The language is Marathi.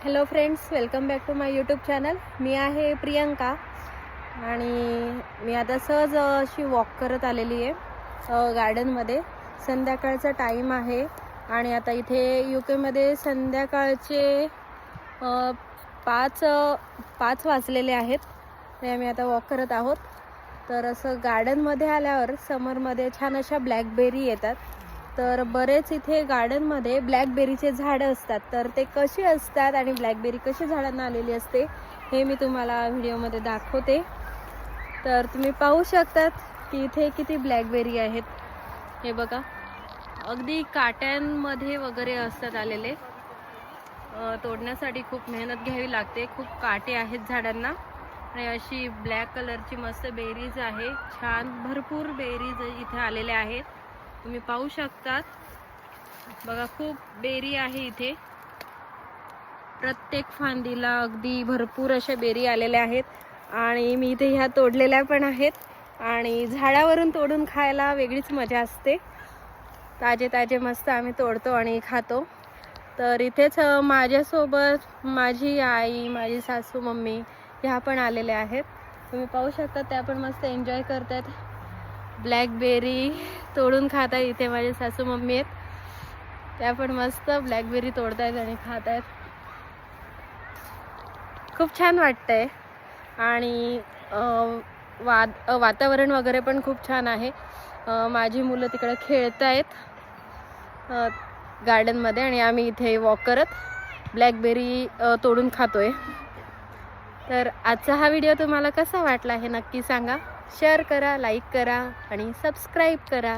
Hello friends, welcome back to my YouTube channel. मी आहे प्रियंका आणि मी आता सहज अशी वॉक करत आलेली आहे गार्डनमध्ये. संध्याकाळचा टाईम आहे आणि आता इथे UK मध्ये संध्याकाळचे 5 वाजलेले आहेत. ते आम्ही आता वॉक करत आहोत. तर असं गार्डनमध्ये आल्यावर समरमध्ये छान अशा ब्लॅकबेरी येतात. तर बरेच इथे गार्डनमध्ये ब्लॅकबेरीचे झाडं असतात. तर ते कसे असतात आणि ब्लॅकबेरी कशी झाडांना आलेली असते हे मी तुम्हाला व्हिडिओमध्ये दाखवते. तर तुम्ही पाहू शकतात की इथे किती ब्लॅकबेरी आहेत. हे बघा, अगदी काट्यांमध्ये वगैरे असतात आलेले. तोडण्यासाठी खूप मेहनत घ्यावी लागते. खूप काटे आहेत झाडांना आणि अशी ब्लॅक कलरची मस्त बेरीज आहे. छान भरपूर बेरीज इथे आलेल्या आहेत. तुम्ही पाहू शकतात. बघा, खूप बेरी आहे इथे. प्रत्येक फांदीला अगदी भरपूर अशा बेरी आलेल्या आहेत आणि मी इथे ह्या तोडलेल्या पण आहेत. आणि झाडावरून तोडून खायला वेगळीच मजा असते. ताजे ताजे मस्त आम्ही तोडतो आणि खातो. तर इथेच माझ्यासोबत माझी आई, माझी सासू, मम्मी ह्या पण आलेल्या आहेत. तुम्ही पाहू शकता, त्या पण मस्त एन्जॉय करतात. ब्लॅकबेरी तोडून खात आहेत. इथे माझे सासू मम्मी आहेत, त्या पण मस्त ब्लॅकबेरी तोडतायत आणि खात आहेत. खूप छान वाटतंय आणि वातावरण वगैरे पण खूप छान आहे. माझी मुलं तिकडे खेळत आहेत गार्डनमध्ये आणि आम्ही इथे वॉक करत ब्लॅकबेरी तोडून खातोय. तर आजचा हा व्हिडिओ तुम्हाला कसा वाटला हे नक्की सांगा. शेअर करा, लाईक करा आणि सबस्क्राईब करा.